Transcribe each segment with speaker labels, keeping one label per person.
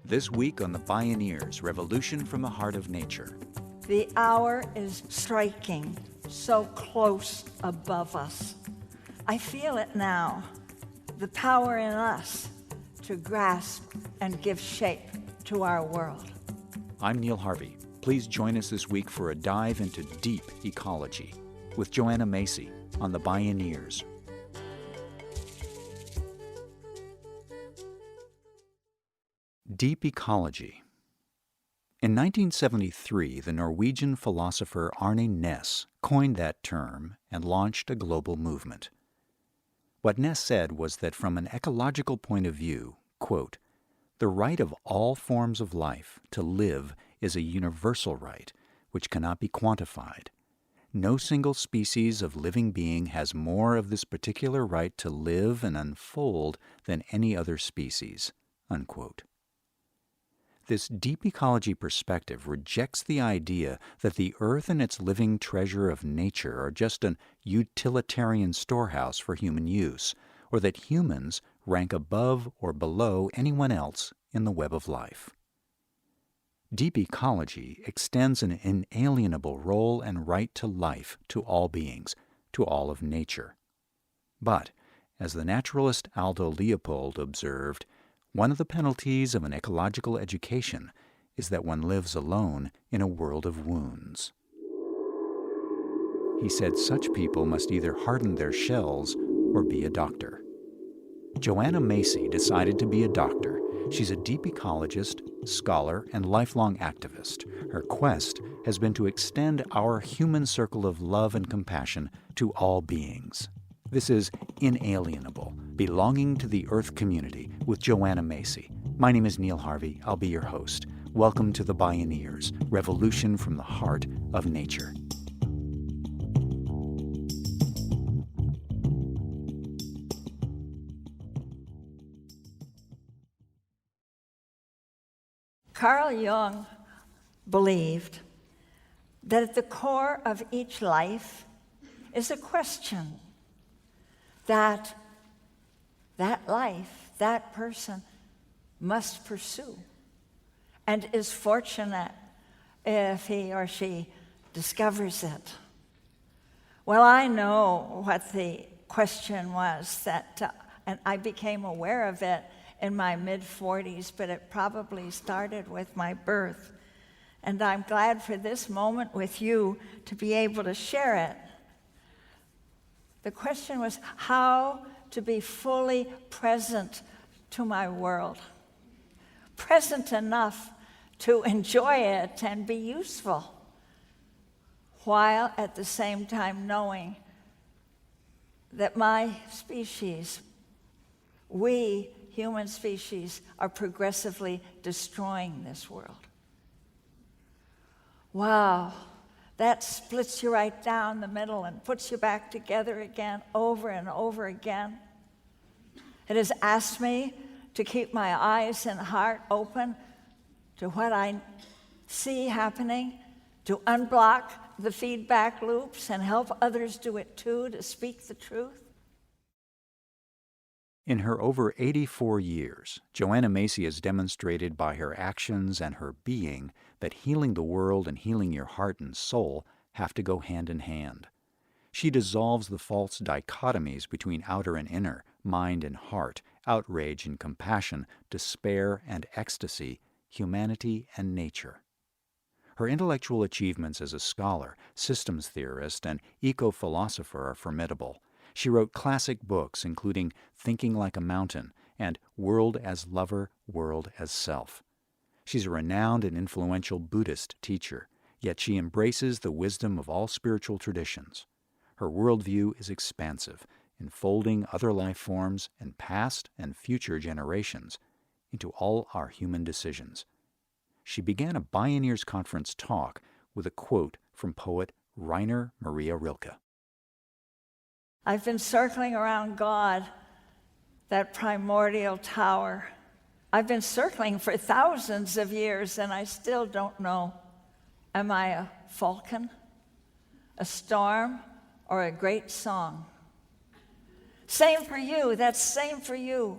Speaker 1: This week on the Bioneers, Revolution from the Heart of Nature.
Speaker 2: The hour is striking so close above us. I feel it now, the power in us to grasp and give shape to our world.
Speaker 1: I'm Neil Harvey. Please join us this week for a dive into deep ecology with Joanna Macy on the Bioneers. Deep ecology. In 1973, the Norwegian philosopher Arne Næss coined that term and launched a global movement. What Næss said was that from an ecological point of view, quote, "The right of all forms of life to live is a universal right which cannot be quantified. No single species of living being has more of this particular right to live and unfold than any other species," unquote. This deep ecology perspective rejects the idea that the earth and its living treasure of nature are just an utilitarian storehouse for human use, or that humans rank above or below anyone else in the web of life. Deep ecology extends an inalienable role and right to life to all beings, to all of nature. But, as the naturalist Aldo Leopold observed, one of the penalties of an ecological education is that one lives alone in a world of wounds. He said such people must either harden their shells or be a doctor. Joanna Macy decided to be a doctor. She's a deep ecologist, scholar, and lifelong activist. Her quest has been to extend our human circle of love and compassion to all beings. This is Inalienable, Belonging to the Earth Community with Joanna Macy. My name is Neil Harvey. I'll be your host. Welcome to the Bioneers, Revolution from the Heart of Nature.
Speaker 2: Carl Jung believed that at the core of each life is a question that life, that person, must pursue, and is fortunate if he or she discovers it. Well, I know what the question was, and I became aware of it in my mid-40s, but it probably started with my birth. And I'm glad for this moment with you to be able to share it. The question was how to be fully present to my world, present enough to enjoy it and be useful, while at the same time knowing that my species, we human species, are progressively destroying this world. Wow. That splits you right down the middle and puts you back together again, over and over again. It has asked me to keep my eyes and heart open to what I see happening, to unblock the feedback loops and help others do it too, to speak the truth.
Speaker 1: In her over 84 years, Joanna Macy has demonstrated by her actions and her being that healing the world and healing your heart and soul have to go hand in hand. She dissolves the false dichotomies between outer and inner, mind and heart, outrage and compassion, despair and ecstasy, humanity and nature. Her intellectual achievements as a scholar, systems theorist, and eco-philosopher are formidable. She wrote classic books, including Thinking Like a Mountain and World as Lover, World as Self. She's a renowned and influential Buddhist teacher, yet she embraces the wisdom of all spiritual traditions. Her worldview is expansive, enfolding other life forms and past and future generations into all our human decisions. She began a Bioneers Conference talk with a quote from poet Rainer Maria Rilke.
Speaker 2: I've been circling around God, that primordial tower. I've been circling for thousands of years, and I still don't know. Am I a falcon, a storm, or a great song? Same for you. That's same for you.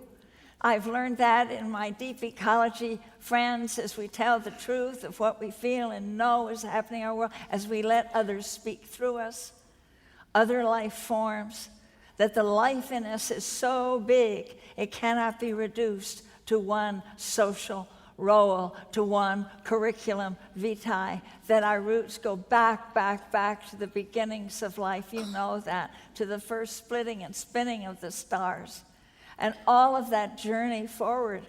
Speaker 2: I've learned that in my deep ecology friends as we tell the truth of what we feel and know is happening in our world, as we let others speak through us, other life forms, that the life in us is so big it cannot be reduced to one social role, to one curriculum vitae, that our roots go back to the beginnings of life. You know that, to the first splitting and spinning of the stars. And all of that journey forward,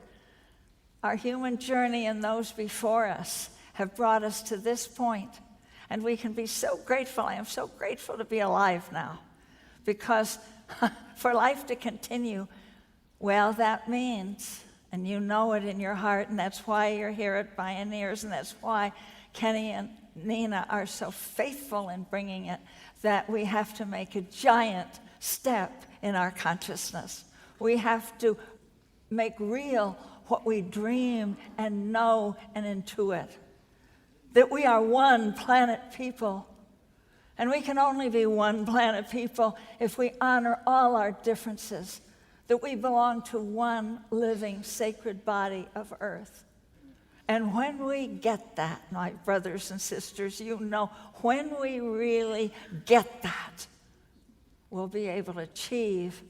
Speaker 2: our human journey and those before us, have brought us to this point. And we can be so grateful. I am so grateful to be alive now. Because for life to continue, well, that means, and you know it in your heart, and that's why you're here at Bioneers, and that's why Kenny and Nina are so faithful in bringing it, that we have to make a giant step in our consciousness. We have to make real what we dream and know and intuit. That we are one planet people. And we can only be one planet people if we honor all our differences. That we belong to one living sacred body of earth. And when we get that, my brothers and sisters, you know, when we really get that, we'll be able to achieve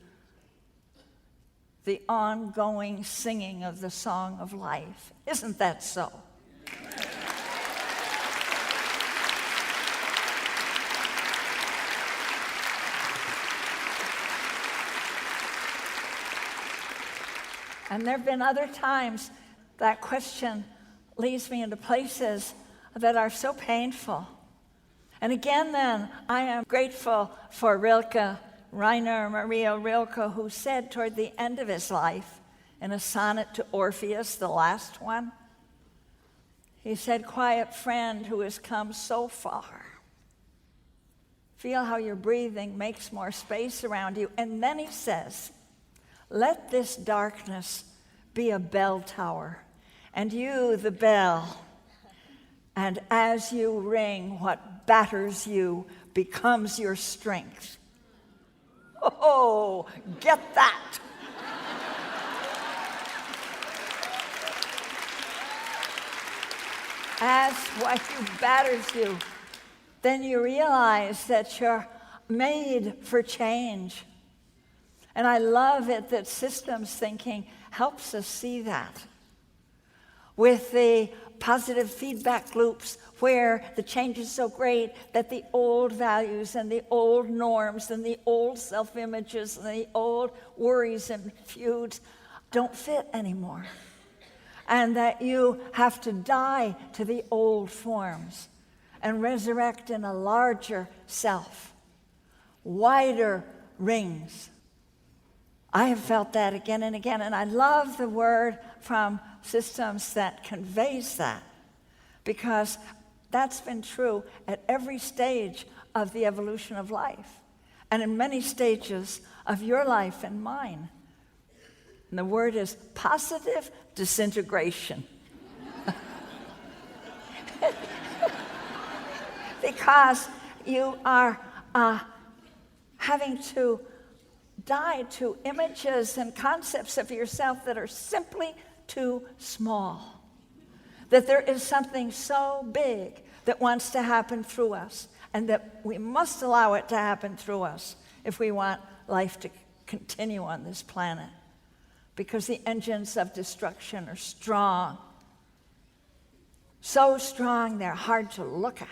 Speaker 2: the ongoing singing of the song of life. Isn't that so? And there have been other times that question leads me into places that are so painful. And again then, I am grateful for Rilke, Rainer Maria Rilke, who said toward the end of his life, in a sonnet to Orpheus, the last one, he said, "Quiet friend who has come so far, feel how your breathing makes more space around you." And then he says, "Let this darkness be a bell tower, and you the bell. And as you ring, what batters you becomes your strength." Oh, get that. As what batters you, then you realize that you're made for change. And I love it that systems thinking helps us see that. With the positive feedback loops where the change is so great that the old values and the old norms and the old self-images and the old worries and feuds don't fit anymore. And that you have to die to the old forms and resurrect in a larger self, wider rings. I have felt that again and again, and I love the word from systems that conveys that, because that's been true at every stage of the evolution of life, and in many stages of your life and mine. And the word is positive disintegration. Because you are having to die to images and concepts of yourself that are simply too small. That there is something so big that wants to happen through us, and that we must allow it to happen through us if we want life to continue on this planet. Because the engines of destruction are strong. So strong, they're hard to look at.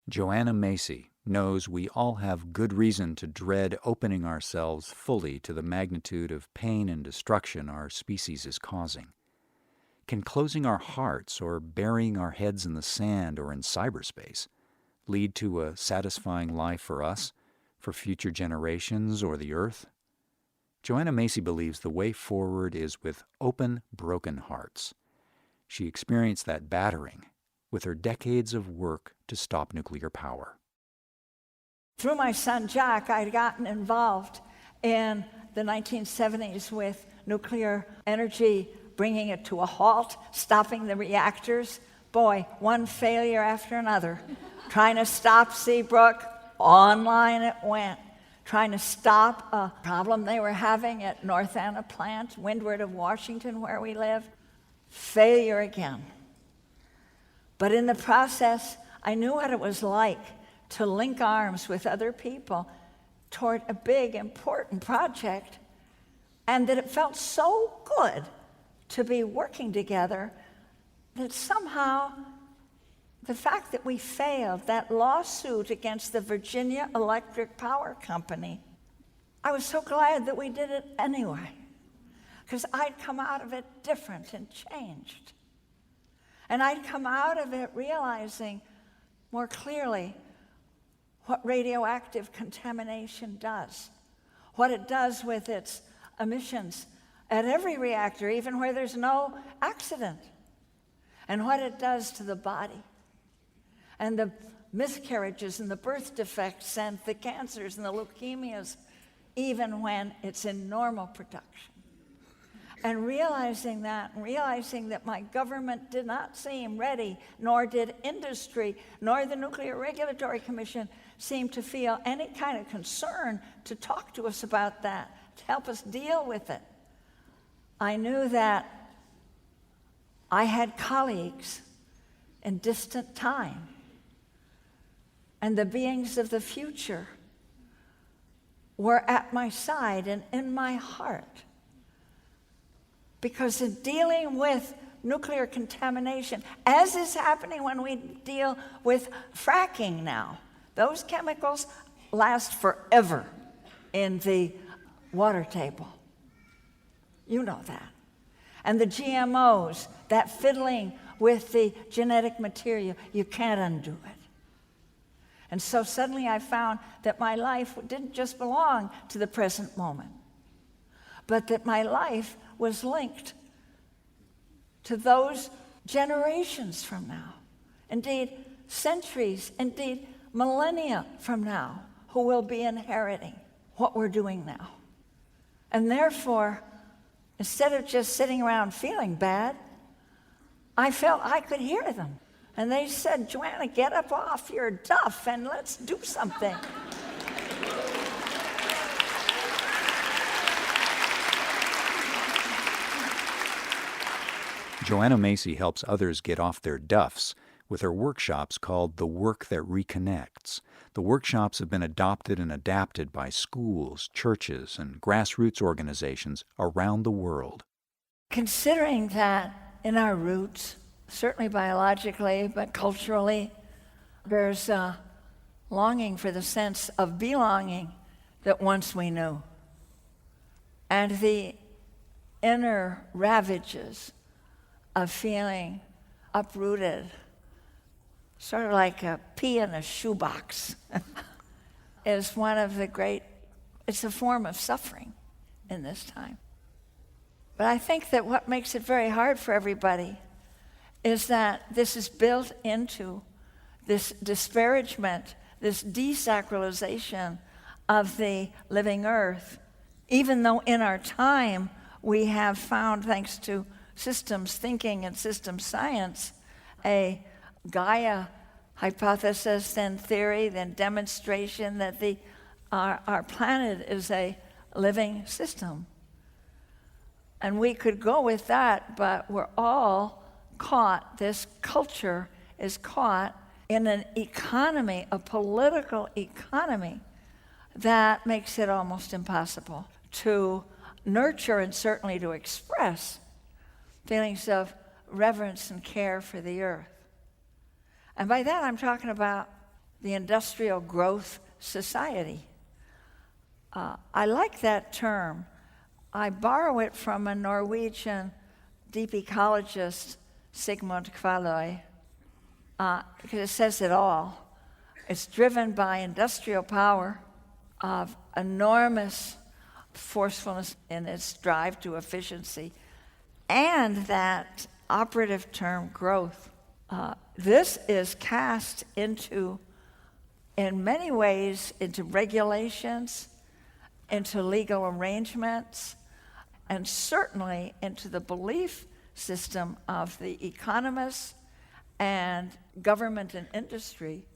Speaker 1: Joanna Macy knows we all have good reason to dread opening ourselves fully to the magnitude of pain and destruction our species is causing. Can closing our hearts or burying our heads in the sand or in cyberspace lead to a satisfying life for us, for future generations, or the earth? Joanna Macy believes the way forward is with open, broken hearts. She experienced that battering with her decades of work to stop nuclear power.
Speaker 2: Through my son Jack, I'd gotten involved in the 1970s with nuclear energy, bringing it to a halt, stopping the reactors. Boy, one failure after another. Trying to stop Seabrook, online it went. trying to stop a problem they were having at North Anna plant, windward of Washington where we live. Failure again. But in the process, I knew what it was like to link arms with other people toward a big, important project, and that it felt so good to be working together that somehow the fact that we failed that lawsuit against the Virginia Electric Power Company, I was so glad that we did it anyway, because I'd come out of it different and changed. And I'd come out of it realizing more clearly what radioactive contamination does, what it does with its emissions at every reactor, even where there's no accident, and what it does to the body, and the miscarriages and the birth defects and the cancers and the leukemias, even when it's in normal production. And realizing that, and realizing that my government did not seem ready, nor did industry, nor the Nuclear Regulatory Commission seem to feel any kind of concern to talk to us about that, to help us deal with it. I knew that I had colleagues in distant time, and the beings of the future were at my side and in my heart. Because in dealing with nuclear contamination, as is happening when we deal with fracking now, those chemicals last forever in the water table. You know that. And the GMOs, that fiddling with the genetic material, you can't undo it. And so suddenly I found that my life didn't just belong to the present moment, but that my life was linked to those generations from now, indeed centuries, indeed millennia from now, who will be inheriting what we're doing now. And therefore, instead of just sitting around feeling bad, I felt I could hear them. And they said, "Joanna, get up off your duff and let's do something."
Speaker 1: Joanna Macy helps others get off their duffs with her workshops called The Work That Reconnects. The workshops have been adopted and adapted by schools, churches, and grassroots organizations around the world.
Speaker 2: Considering that in our roots, certainly biologically, but culturally, there's a longing for the sense of belonging that once we knew. And the inner ravages of feeling uprooted, sort of like a pea in a shoebox, is one of the great, it's a form of suffering in this time. But I think that what makes it very hard for everybody is that this is built into this disparagement, this desacralization of the living earth, even though in our time we have found, thanks to systems thinking and systems science, a Gaia hypothesis, then theory, then demonstration that our planet is a living system. And we could go with that, but we're all caught, this culture is caught in an economy, a political economy, that makes it almost impossible to nurture and certainly to express feelings of reverence and care for the earth. And by that I'm talking about the industrial growth society. I like that term. I borrow it from a Norwegian deep ecologist, Sigmund Kvaløy, because it says it all. It's driven by industrial power of enormous forcefulness in its drive to efficiency, and that operative term, growth. This is cast into, in many ways, into regulations, into legal arrangements, and certainly into the belief system of the economists and government and industry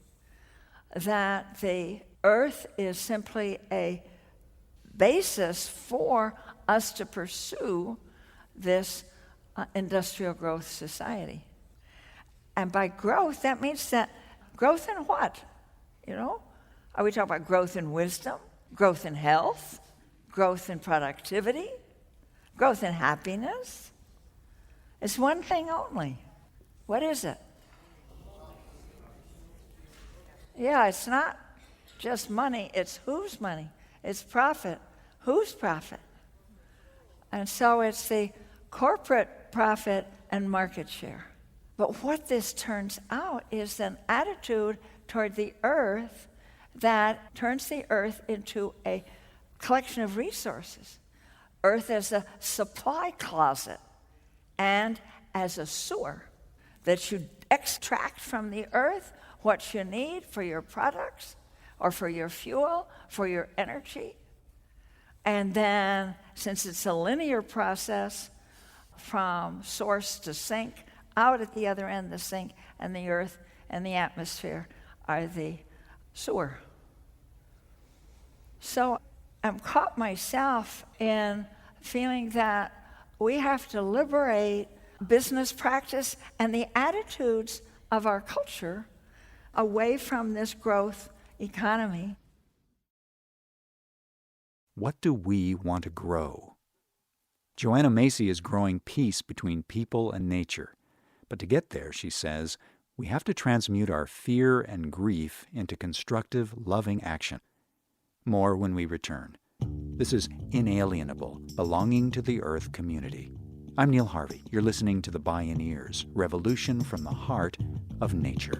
Speaker 2: that the Earth is simply a basis for us to pursue this industrial growth society. And by growth, that means that growth in what? You know? Are we talking about growth in wisdom, growth in health, growth in productivity, growth in happiness? It's one thing only. What is it? Yeah, it's not just money, it's whose money? It's profit. Whose profit? And so it's the corporate profit and market share. But what this turns out is an attitude toward the earth that turns the earth into a collection of resources. Earth as a supply closet and as a sewer that you extract from the earth what you need for your products or for your fuel, for your energy. And then, since it's a linear process from source to sink, out at the other end, the sink and the earth and the atmosphere are the sewer. So I'm caught myself in feeling that we have to liberate business practice and the attitudes of our culture away from this growth economy.
Speaker 1: What do we want to grow? Joanna Macy is growing peace between people and nature. But to get there, she says, we have to transmute our fear and grief into constructive, loving action. More when we return. This is Inalienable, Belonging to the Earth Community. I'm Neil Harvey. You're listening to the Bioneers, Revolution from the Heart of Nature.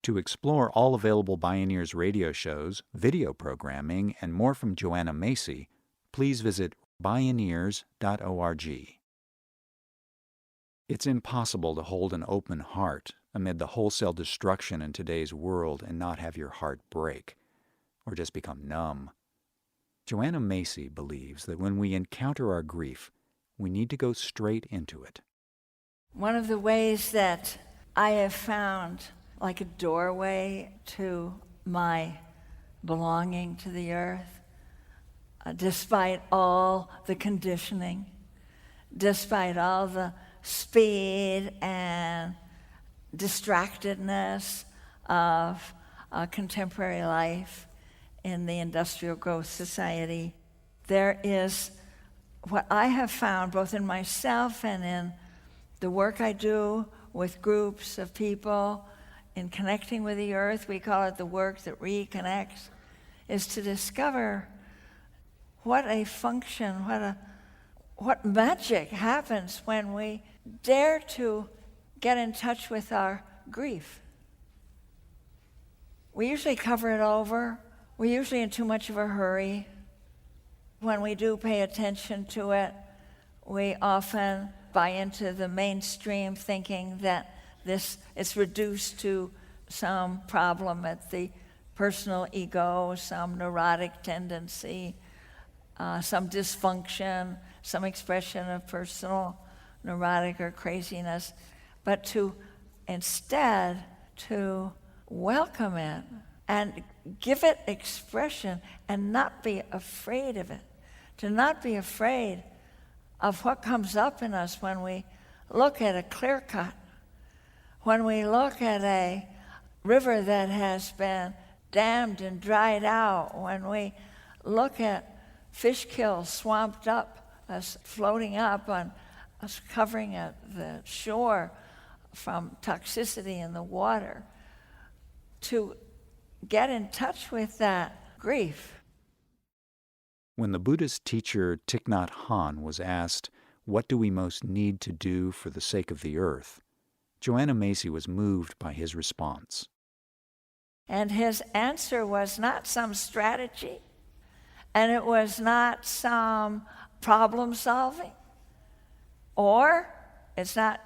Speaker 1: To explore all available Bioneers radio shows, video programming, and more from Joanna Macy, please visit bioneers.org. It's impossible to hold an open heart amid the wholesale destruction in today's world and not have your heart break, or just become numb. Joanna Macy believes that when we encounter our grief, we need to go straight into it.
Speaker 2: One of the ways that I have found like a doorway to my belonging to the earth, despite all the conditioning, despite all the speed and distractedness of contemporary life in the industrial growth society, there is what I have found both in myself and in the work I do with groups of people in connecting with the earth. We call it the work that reconnects, is to discover what a function, what magic happens when we dare to get in touch with our grief. We usually cover it over. We're usually in too much of a hurry. When we do pay attention to it, we often buy into the mainstream thinking that this is reduced to some problem at the personal ego, some neurotic tendency, some dysfunction, some expression of personal neurotic or craziness, but to instead to welcome it and give it expression and not be afraid of it, to not be afraid of what comes up in us when we look at a clear cut, when we look at a river that has been dammed and dried out, when we look at fish kills swamped up, us floating up on us covering at the shore from toxicity in the water, to get in touch with that grief.
Speaker 1: When the Buddhist teacher Thich Nhat Hanh was asked, "What do we most need to do for the sake of the earth?" Joanna Macy was moved by his response.
Speaker 2: And his answer was not some strategy, and it was not some problem solving, or it's not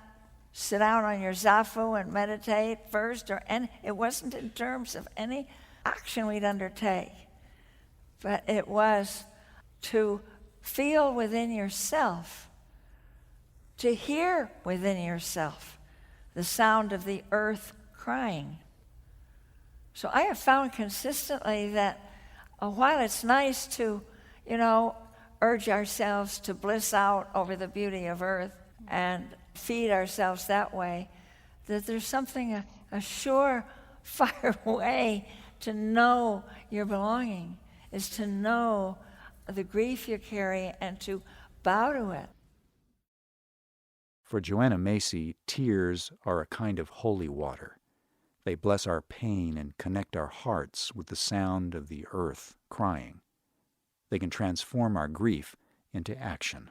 Speaker 2: sit down on your zafu and meditate first, it wasn't in terms of any action we'd undertake, but it was to feel within yourself, to hear within yourself the sound of the earth crying. So I have found consistently that while it's nice to, urge ourselves to bliss out over the beauty of earth and feed ourselves that way, that there's something, a surefire way to know your belonging is to know the grief you carry and to bow to it.
Speaker 1: For Joanna Macy, tears are a kind of holy water. They bless our pain and connect our hearts with the sound of the earth crying. They can transform our grief into action.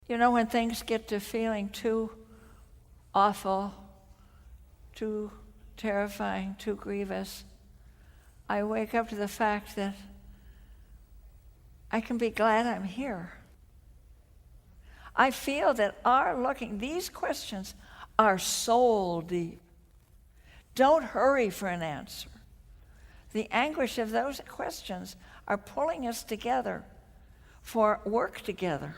Speaker 2: When things get to feeling too awful, too terrifying, too grievous, I wake up to the fact that I can be glad I'm here. I feel that these questions are soul deep. Don't hurry for an answer. The anguish of those questions are pulling us together for work together.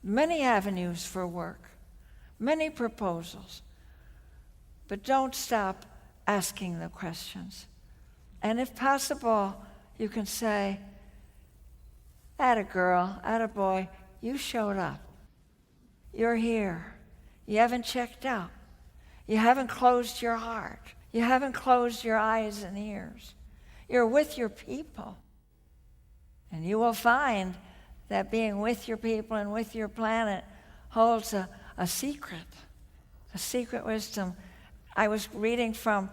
Speaker 2: Many avenues for work, many proposals. But don't stop asking the questions. And if possible, you can say, atta girl, atta boy, you showed up. You're here. You haven't checked out. You haven't closed your heart. You haven't closed your eyes and ears. You're with your people. And you will find that being with your people and with your planet holds a secret wisdom. I was reading from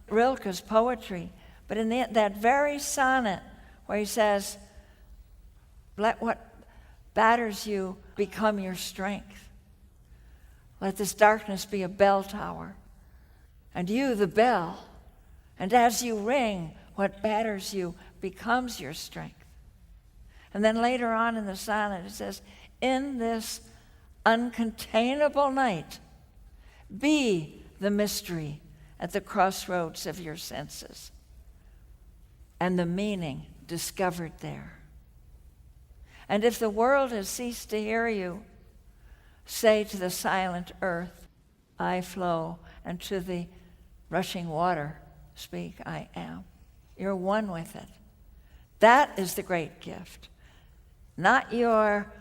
Speaker 2: Rilke's poetry, but in that very sonnet where he says, let what batters you become your strength. Let this darkness be a bell tower, and you the bell. And as you ring, what batters you becomes your strength. And then later on in the sonnet it says, in this uncontainable night, be the mystery at the crossroads of your senses, and the meaning discovered there. And if the world has ceased to hear you, say to the silent earth, I flow, and to the rushing water, speak, I am. You're one with it. That is the great gift. Not your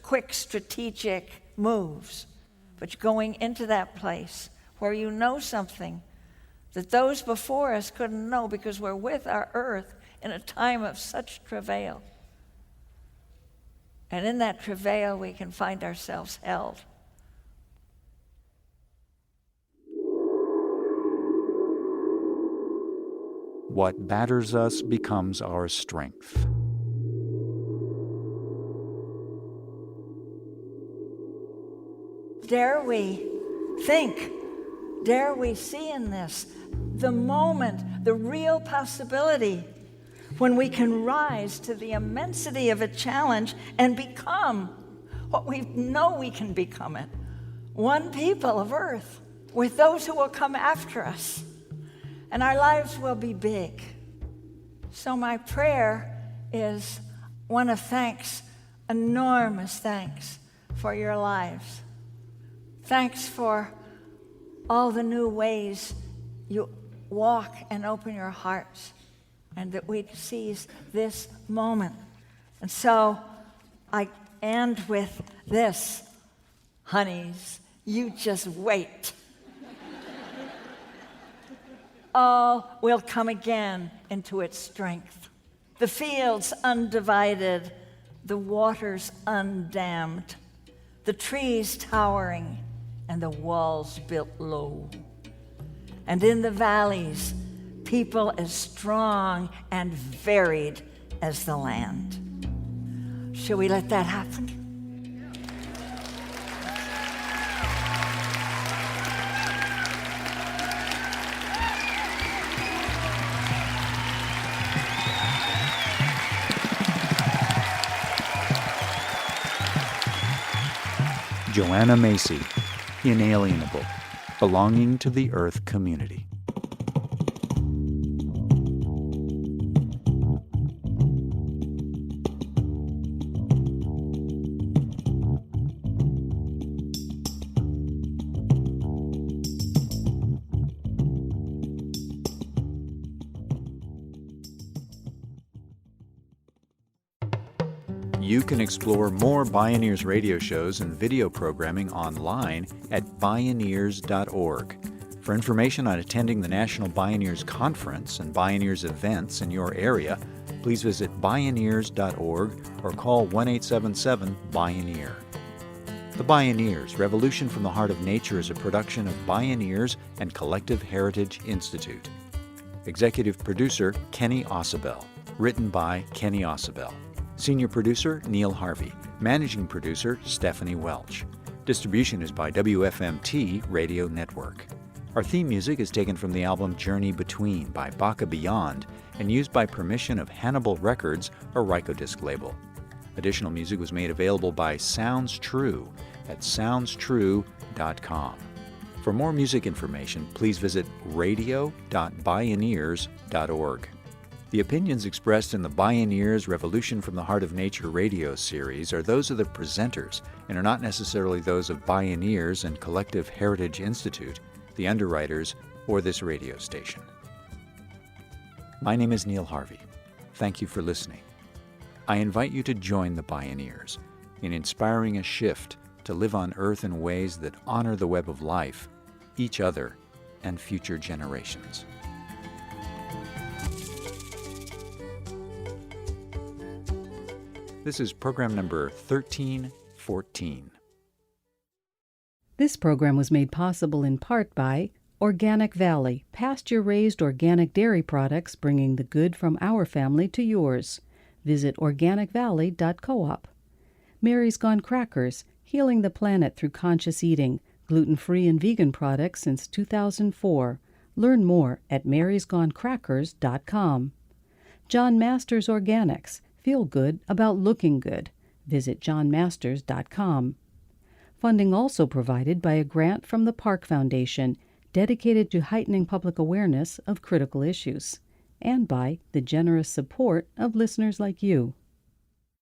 Speaker 2: quick strategic moves, but going into that place where you know something that those before us couldn't know because we're with our earth in a time of such travail. And in that travail, we can find ourselves held.
Speaker 1: What batters us becomes our strength.
Speaker 2: Dare we think, dare we see in this the moment, the real possibility when we can rise to the immensity of a challenge and become what we know we can become it, one people of earth, with those who will come after us. And our lives will be big. So my prayer is one of thanks, enormous thanks for your lives. Thanks for all the new ways you walk and open your hearts, and that we seize this moment. And so I end with this, honeys, you just wait. All will come again into its strength. The fields undivided, the waters undammed, the trees towering, and the walls built low. And in the valleys, people as strong and varied as the land. Shall we let that happen?
Speaker 1: Joanna Macy, Inalienable, belonging to the Earth community. You can explore more Bioneers radio shows and video programming online at Bioneers.org. For information on attending the National Bioneers Conference and Bioneers events in your area, please visit Bioneers.org or call 1-877-BIONEER. The Bioneers, Revolution from the Heart of Nature is a production of Bioneers and Collective Heritage Institute. Executive Producer, Kenny Ausubel. Written by Kenny Ausubel. Senior Producer, Neil Harvey. Managing Producer, Stephanie Welch. Distribution is by WFMT Radio Network. Our theme music is taken from the album Journey Between by Baka Beyond and used by permission of Hannibal Records or Rykodisc label. Additional music was made available by Sounds True at soundstrue.com. For more music information, please visit radio.bioneers.org. The opinions expressed in the Bioneers Revolution from the Heart of Nature radio series are those of the presenters and are not necessarily those of Bioneers and Collective Heritage Institute, the underwriters, or this radio station. My name is Neil Harvey. Thank you for listening. I invite you to join the Bioneers in inspiring a shift to live on Earth in ways that honor the web of life, each other, and future generations. This is program number 1314.
Speaker 3: This program was made possible in part by Organic Valley, pasture-raised organic dairy products bringing the good from our family to yours. Visit organicvalley.coop. Mary's Gone Crackers, healing the planet through conscious eating, gluten-free and vegan products since 2004. Learn more at marysgonecrackers.com. John Masters Organics, feel good about looking good. Visit johnmasters.com. Funding also provided by a grant from the Park Foundation, dedicated to heightening public awareness of critical issues, and by the generous support of listeners like you.